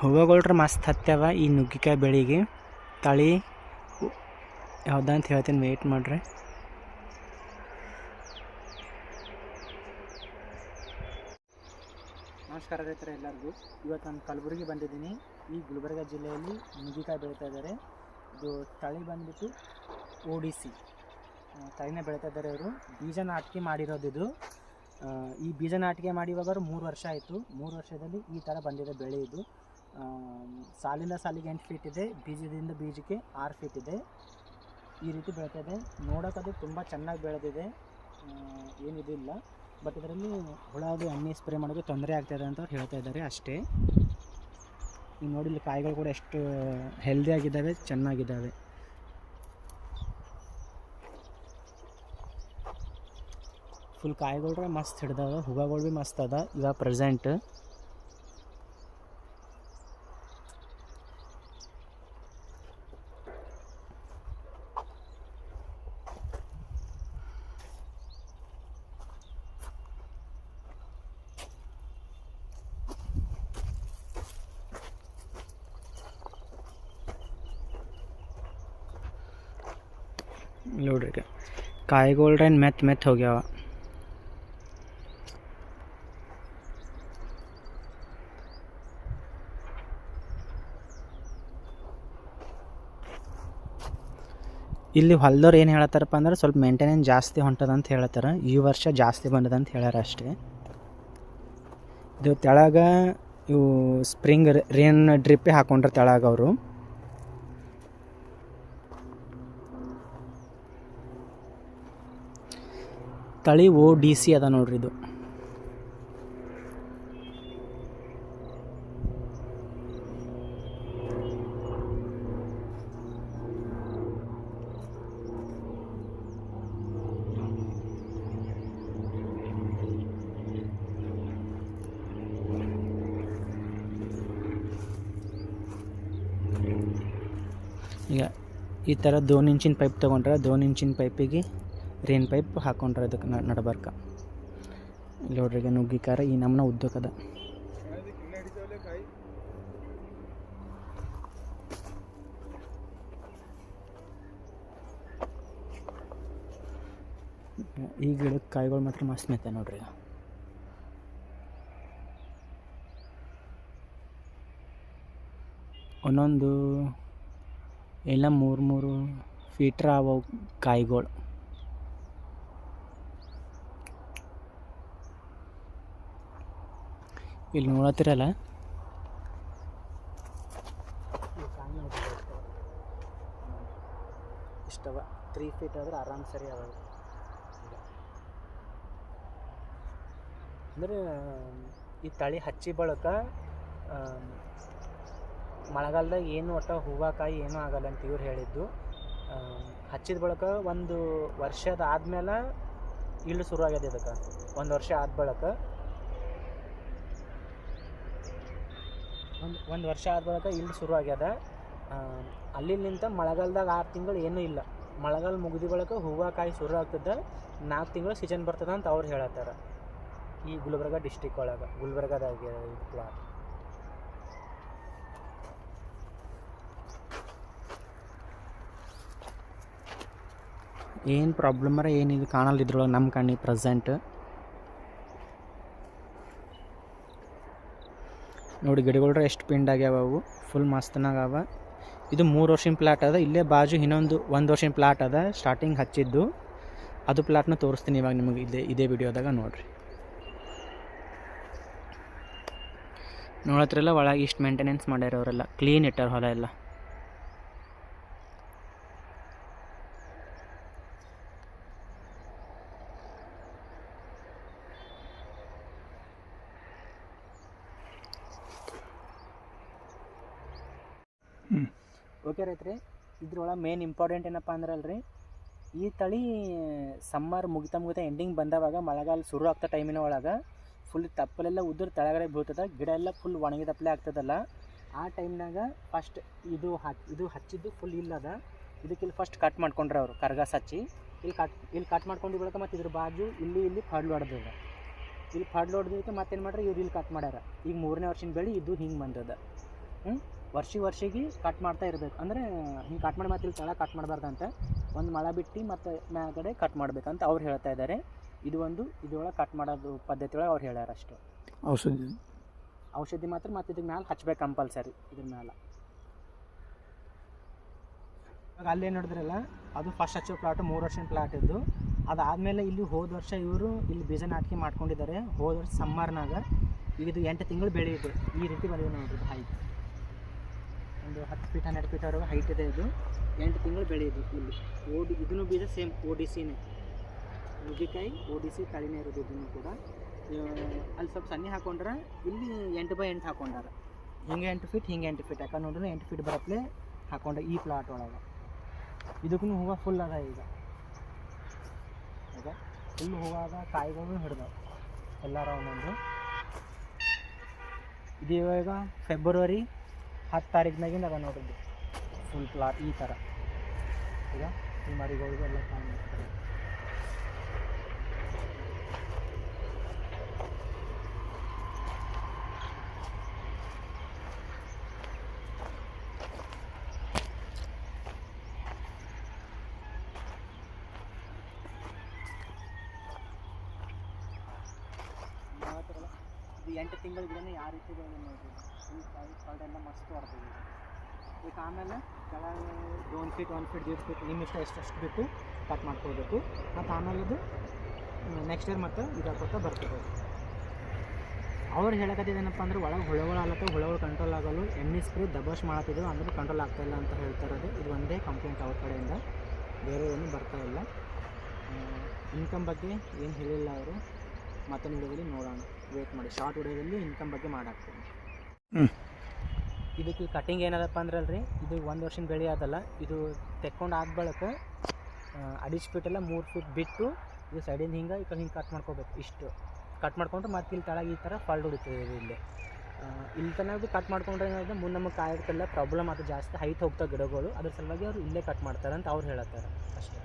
ಹೂವುಗಳ್ರೆ ಮಸ್ತ್ ಹತ್ಯಾವ ಈ ನುಗ್ಗಿಕಾಯಿ ಬೆಳೆಗೆ. ತಳಿ ಯಾವ್ದಂತ ಹೇಳ್ತೀನಿ, ವೆಯ್ಟ್ ಮಾಡಿರಿ. ನಮಸ್ಕಾರ ರೈತರ ಎಲ್ಲರಿಗೂ. ಇವತ್ತು ನಾನು ಕಲಬುರಗಿ ಬಂದಿದ್ದೀನಿ. ಈ ಗುಲ್ಬರ್ಗ ಜಿಲ್ಲೆಯಲ್ಲಿ ನುಗ್ಗಿಕಾಯಿ ಬೆಳೀತಾ ಇದ್ದಾರೆ. ಇದು ತಳಿ ಬಂದ್ಬಿಟ್ಟು ODC ತಳಿನ ಬೆಳೀತಾ ಇದ್ದಾರೆ. ಇವರು ಬೀಜ ನಾಟಿಕೆ ಮಾಡಿರೋದು. ಇದು ಈ ಬೀಜ ನಾಟಿಕೆ ಮಾಡಿ ಇವಾಗ 3 ವರ್ಷ ಆಯಿತು. 3 ವರ್ಷದಲ್ಲಿ ಈ ಥರ ಬಂದಿದೆ ಬೆಳೆ. ಇದು ಸಾಲಿಂದ ಸಾಲಿಗೆ 8 ಫೀಟ್ ಇದೆ, ಬೀಜದಿಂದ ಬೀಜಕ್ಕೆ 6 ಫೀಟ್ ಇದೆ. ಈ ರೀತಿ ಬೆಳೀತಾ ಇದೆ. ನೋಡೋಕ್ಕದು ತುಂಬ ಚೆನ್ನಾಗಿ ಬೆಳೆದಿದೆ, ಏನಿದಿಲ್ಲ. ಬಟ್ ಇದರಲ್ಲಿ ಹುಳದು ಎಣ್ಣೆ ಸ್ಪ್ರೇ ಮಾಡೋದು ತೊಂದರೆ ಆಗ್ತಾಯಿದೆ ಅಂತ ಅವ್ರು ಹೇಳ್ತಾ ಇದ್ದಾರೆ ಅಷ್ಟೇ. ಈಗ ನೋಡಿ, ಇಲ್ಲಿ ಕಾಯಿಗಳು ಕೂಡ ಎಷ್ಟು ಹೆಲ್ದಿಯಾಗಿದ್ದಾವೆ, ಚೆನ್ನಾಗಿದ್ದಾವೆ. ಫುಲ್ ಕಾಯಿಗಳು ಮಸ್ತ್ ಹಿಡ್ದಾವೆ, ಹೂವುಗಳು ಭೀ ಮಸ್ತ್ ಅದ ಇವಾಗ ಪ್ರೆಸೆಂಟ್. ನೋಡ್ರಿ, ಕಾಯಿಗಳ್ರೇನು ಮೆತ್ತ ಹೋಗ್ಯಾವ. ಇಲ್ಲಿ ಹೊಲದವ್ರು ಏನು ಹೇಳತ್ತಾರಪ್ಪ ಅಂದ್ರೆ ಸ್ವಲ್ಪ ಮೇಂಟೆನೆನ್ಸ್ ಜಾಸ್ತಿ ಹೊಂಟದ ಅಂತ ಹೇಳ್ತಾರೆ. ಈ ವರ್ಷ ಜಾಸ್ತಿ ಬಂದದ ಅಂತ ಹೇಳ್ಯಾರ ಅಷ್ಟೇ. ಇದು ತೆಳಗ ಇವು ಸ್ಪ್ರಿಂಗ್ ರೇನ್ ಡ್ರಿಪ್ಪೇ ಹಾಕೊಂಡ್ರೆ ತೆಳಗ ಅವರು. ತಳಿ ODC ಅದ ನೋಡ್ರಿ ಇದು. ಈಗ ಈ ಥರ 2 ಇಂಚಿನ ಪೈಪ್ ತೊಗೊಂಡ್ರೆ 2 ಇಂಚಿನ ಪೈಪಿಗೆ ರೇನ್ ಪೈಪ್ ಹಾಕೊಂಡ್ರೆ ಅದಕ್ಕೆ ನಡಬರ್ಕ. ಇಲ್ಲಿ ನೋಡ್ರಿ, ಈಗ ನುಗ್ಗಿಕಾಯಿ ಈ ನಮ್ಮನ್ನ ಉದ್ದಕ್ಕದ. ಈ ಗಿಡಕ್ಕೆ ಕಾಯಿಗಳು ಮಾತ್ರ ಮಸ್ತ್ ಮೇತೆ ನೋಡ್ರಿ. ಒಂದೊಂದು ಎಲ್ಲ 3 ಫೀಟ್ರ್ ಅವ ಕಾಯಿಗಳು. ಇಲ್ಲಿ ನೋಡತ್ತಿರಲ್ಲ, ಇಷ್ಟವ 3 ಫೀಟ್ ಆದ್ರೆ ಆರಾಮ್ ಸರಿ ಅವ. ಅಂದರೆ ಈ ತಳಿ ಹಚ್ಚಿ ಬಳಕ ಮಳೆಗಾಲದಾಗ ಏನು ಒಟ್ಟು ಹೂವು ಕಾಯಿ ಏನೂ ಆಗಲ್ಲ ಅಂತ ಇವ್ರು ಹೇಳಿದ್ದು. ಹಚ್ಚಿದ ಬಳಕ 1 ವರ್ಷದ ಆದಮೇಲೆ ಇಳ್ಳು ಶುರು ಆಗ್ಯದ. ಇದಕ್ಕೆ 1 ವರ್ಷ ಆದ ಬಳಕ ಒಂದು ವರ್ಷ ಆದ ಬಳಕ ಇಳ್ಳು ಶುರು ಆಗ್ಯದ. ಅಲ್ಲಿಂದ ಮಳೆಗಾಲದಾಗ 6 ತಿಂಗಳು ಏನೂ ಇಲ್ಲ. ಮಳೆಗಾಲ ಮುಗಿದ ಬಳಕ ಹೂವು ಕಾಯಿ ಶುರು ಆಗ್ತದೆ. 4 ತಿಂಗಳು ಸೀಸನ್ ಬರ್ತದೆ ಅಂತ ಅವ್ರು ಹೇಳತ್ತಾರ. ಈ ಗುಲ್ಬರ್ಗ ಡಿಸ್ಟಿಕ್ ಒಳಗೆ, ಗುಲ್ಬರ್ಗದಾಗ ಇದು ಪ್ಲಾಟ್. ಏನು ಪ್ರಾಬ್ಲಮರ ಏನಿದು ಕಾಣಲ್ಲ ಇದ್ರೊಳಗೆ ನಮ್ಮ ಕಣ್ಣಿಗೆ ಪ್ರೆಸೆಂಟ್. ನೋಡಿ, ಗಿಡಗಳ್ರೆ ಎಷ್ಟು ಪಿಂಡ್ ಆಗ್ಯಾವ, ಅವು ಫುಲ್ ಮಸ್ತನಾಗ ಅವ. ಇದು 3 ವರ್ಷಿನ ಪ್ಲಾಟ್ ಅದ. ಇಲ್ಲೇ ಬಾಜು ಇನ್ನೊಂದು 1 ವರ್ಷಿನ ಪ್ಲಾಟ್ ಅದ, ಸ್ಟಾರ್ಟಿಂಗ್ ಹಚ್ಚಿದ್ದು. ಅದು ಪ್ಲಾಟ್ನ ತೋರಿಸ್ತೀನಿ ಇವಾಗ ನಿಮಗೆ ಇದೇ ವಿಡಿಯೋದಾಗ. ನೋಡಿರಿ, ನೋಡತ್ರಲ್ಲ ಒಳಗೆ ಇಷ್ಟು ಮೇಂಟೆನೆನ್ಸ್ ಮಾಡ್ಯಾರ ಅವರೆಲ್ಲ. ಕ್ಲೀನ್ ಇಟ್ಟಾರ ಹೊಲ ಎಲ್ಲ. ಓಕೆ ರೈತ್ರಿ, ಇದ್ರೊಳಗೆ ಮೇನ್ ಇಂಪಾರ್ಟೆಂಟ್ ಏನಪ್ಪ ಅಂದ್ರೆ ಅಲ್ರಿ, ಈ ತಳಿ ಸಮ್ಮರ್ ಮುಗಿತಾ ಎಂಡಿಂಗ್ ಬಂದವಾಗ ಮಳೆಗಾಲ ಶುರು ಆಗ್ತಾ ಟೈಮಿನ ಒಳಗೆ ಫುಲ್ ತಪ್ಪಲೆಲ್ಲ ಉದುರು ತೆಳಗಡೆ ಬೀಳ್ತದೆ. ಗಿಡ ಎಲ್ಲ ಫುಲ್ ಒಣಗಿದಪ್ಪಲೆ ಆಗ್ತದಲ್ಲ. ಆ ಟೈಮ್ನಾಗ ಫಸ್ಟ್ ಇದು ಹಚ್ಚಿದ್ದು ಫುಲ್ ಇಲ್ಲದ. ಇದಕ್ಕಿಲ್ಲಿ ಫಸ್ಟ್ ಕಟ್ ಮಾಡ್ಕೊಂಡ್ರೆ ಅವರು ಕರ್ಗಾಸ್ ಹಚ್ಚಿ ಇಲ್ಲಿ ಕಟ್ ಮಾಡ್ಕೊಂಡು ಬಿಡಕ್ಕೆ. ಮತ್ತು ಇದ್ರ ಬಾಜು ಇಲ್ಲಿ ಫಡ್ಲು ಹೊಡೆದದ. ಇಲ್ಲಿ ಫಡ್ಲು ಹೊಡೆದಕ್ಕೆ ಮತ್ತೇನು ಮಾಡ್ರಿ, ಇವ್ರು ಇಲ್ಲಿ ಕಟ್ ಮಾಡ್ಯಾರ. ಈಗ 3ನೇ ವರ್ಷದ ಬೆಳೆ ಇದು ಹಿಂಗೆ ಬಂದದ. ವರ್ಷಿಗೆ ಕಟ್ ಮಾಡ್ತಾ ಇರಬೇಕು. ಅಂದರೆ ಹಿಂಗೆ ಕಟ್ ಮಾಡಿ ಮತ್ತೆ ಇಲ್ಲಿ ಕೆಳಗೆ ಕಟ್ ಮಾಡಬಾರ್ದಂತ, ಒಂದು ಮಳ ಬಿಟ್ಟು ಮತ್ತು ಮ್ಯಾಗಡೆ ಕಟ್ ಮಾಡಬೇಕಂತ ಅವ್ರು ಹೇಳ್ತಾ ಇದ್ದಾರೆ. ಇದ್ರೊಳಗೆ ಕಟ್ ಮಾಡೋದು ಪದ್ಧತಿ ಒಳಗೆ ಅವ್ರು ಹೇಳ್ಯಾರ ಅಷ್ಟೇ. ಔಷಧಿ ಮಾತ್ರ ಮತ್ತು ಇದ್ರ ಮ್ಯಾಲೆ ಹಚ್ಬೇಕು ಕಂಪಲ್ಸರಿ. ಇದ್ರ ಮ್ಯಾಲೆ ಇವಾಗ ಅಲ್ಲೇ ನೋಡಿದ್ರಲ್ಲ, ಅದು ಫಸ್ಟ್ ಹಚ್ಚೋ ಪ್ಲಾಟು 3 ವರ್ಷದ ಪ್ಲಾಟ್ ಇದ್ದು. ಅದಾದಮೇಲೆ ಇಲ್ಲಿ ಹೋದ ವರ್ಷ ಇವರು ಇಲ್ಲಿ ಬೀಜ ನಾಟಿಕೆ ಮಾಡ್ಕೊಂಡಿದ್ದಾರೆ. ಹೋದ ವರ್ಷ ಸಮ್ಮರ್ನಾಗ ಇದು 8 ತಿಂಗಳು ಬೆಳೆಯಿದೆ. ಈ ರೀತಿ ಬಂದಿದೆ ನೋಡ್ರಿ ಹೈಟ್. ಒಂದು 10 ಫೀಟ್ 12 ಫೀಟ್ವರೆಗೂ ಹೈಟ್ ಇದೆ. ಇದು 8 ತಿಂಗಳು ಬೆಳೆಯಿದೆ. ಇಲ್ಲಿ ಇದನ್ನು ಬೀಜ ಸೇಮ್ ODCನೇ, ನುಗ್ಗಿಕಾಯಿ ODC ತಳಿನೇ ಇರೋದು. ಇದನ್ನು ಕೂಡ ಅಲ್ಲಿ ಸ್ವಲ್ಪ ಸಣ್ಣ ಹಾಕೊಂಡ್ರೆ ಇಲ್ಲಿ 8x8 ಹಾಕೊಂಡಾರ. ಹಿಂಗೆ 8 ಫೀಟ್ ಹಿಂಗೆ 8 ಫೀಟ್ ಯಾಕಂದ್ರೆ ನೋಡ್ರಿ 8 ಫೀಟ್ ಬರಪ್ಲೆ ಹಾಕೊಂಡ್ರೆ ಈ ಪ್ಲಾಟ್ ಒಳಗೆ. ಇದಕ್ಕೂ ಹೂವು ಫುಲ್ ಅದ. ಈಗ ಫುಲ್ ಹೂವಾದ, ಕಾಯಿಗಳು ಹಿಡ್ದಾವ ಎಲ್ಲಾರ ಒಂದೊಂದು. ಇದು ಇವಾಗ ಫೆಬ್ರವರಿ 10 ತಾರೀಕಿನಾಗಿಂದ ಅದ ನೋಡಿದ್ದು ಫುಲ್ ಪ್ಲಾಟ್ ಈ ಥರ. ಈಗ ಈ ಮರಿಗಳಿಗೂ ಎಲ್ಲ ಕಾಣಿಸ್ತಾರೆ. ಇದು 8 ತಿಂಗಳ ಗಿಡನೇ ಯಾವ ರೀತಿ ಇದೆ ನೋಡ್ರಿ. ಫುಲ್ ಕಾಯಿ ಕಳೆಲ್ಲ ಮಸ್ತ್ ಬರ್ತದೆ. ಈಗ ಆಮೇಲೆ ಕೆಳಗೆ 1 ಫೀಟ್ 1 ಫೀಟ್ 1.5 ಫೀಟ್ ನಿಮ್ಮ ಇಷ್ಟ ಎಷ್ಟಷ್ಟು ಬಿಟ್ಟು ಕಟ್ ಮಾಡ್ಕೊಳ್ಬೇಕು. ಮತ್ತು ಆಮೇಲೆ ಅದು ನೆಕ್ಸ್ಟ್ ಇಯರ್ ಮತ್ತೆ ಇದಾಕೊತಾ ಬರ್ತದೆ. ಅವ್ರು ಹೇಳಕತ್ತಿದ್ದೇನಪ್ಪ ಅಂದ್ರೆ ಒಳಗೆ ಹುಳಗಳು ಆಗ್ಲತ್ತವ, ಹುಳಗಳು ಕಂಟ್ರೋಲ್ ಆಗಲು ಎಣ್ಣೆ ಸ್ಪ್ರೇ ದಬಾಶ್ ಮಾಡತ್ತಿದ್ರು, ಅಂದ್ರೆ ಕಂಟ್ರೋಲ್ ಆಗ್ತಾಯಿಲ್ಲ ಅಂತ ಹೇಳ್ತಾರದು. ಇದು ಒಂದೇ ಕಂಪ್ಲೇಂಟ್ ಅವ್ರ ಕಡೆಯಿಂದ, ಬೇರೆ ಏನು ಬರ್ತಾ ಇಲ್ಲ. ಇನ್ಕಮ್ ಬಗ್ಗೆ ಏನು ಹೇಳಿಲ್ಲ ಅವರು. ಮತ್ತೊಂದು ವಿಡಿಯೋದಲ್ಲಿ ನೋಡೋಣ, ವೇಟ್ ಮಾಡಿ. ಶಾರ್ಟ್ ವಿಡಿಯೋದಲ್ಲಿ ಇನ್ಕಮ್ ಬಗ್ಗೆ ಮಾಡಾಕ್ತೀನಿ. ಇದಕ್ಕೆ ಕಟಿಂಗ್ ಏನದಪ್ಪ ಅಂದ್ರಲ್ರಿ, ಇದು 1 ವರ್ಷದ ಬೆಳೆ ಅದಲ್ಲ. ಇದು ತೆಕ್ಕೊಂಡು ಆದ ಬಳಿಕ 2.5 ಫೀಟ್ ಎಲ್ಲ 3 ಫೀಟ್ ಬಿಟ್ಟು ಇದು ಸೈಡಿಂದ ಹಿಂಗೆ ಕಟ್ ಮಾಡ್ಕೋಬೇಕು. ಇಷ್ಟು ಕಟ್ ಮಾಡ್ಕೊಂಡ್ರೆ ಮತ್ತೆ ಇಲ್ಲಿ ಕೆಳಗೆ ಈ ಥರ ಫಲ್ಡ್ ಹೊಡಿತದೆ. ಇಲ್ಲಿ ತನಕ ಕಟ್ ಮಾಡ್ಕೊಂಡ್ರೆ ಏನಾದ್ರೆ ಮುಂದೆ ನಮಗೆ ಕಾಯೋದಕ್ಕೆಲ್ಲ ಪ್ರಾಬ್ಲಮ್ ಅದು ಜಾಸ್ತಿ ಹೈಟ್ ಹೋಗ್ತಾವೆ ಗಿಡಗಳು. ಅದ್ರ ಸಲುವಾಗಿ ಅವ್ರು ಇಲ್ಲೇ ಕಟ್ ಮಾಡ್ತಾರೆ ಅಂತ ಅವ್ರು ಹೇಳತ್ತಾರೆ ಅಷ್ಟೇ.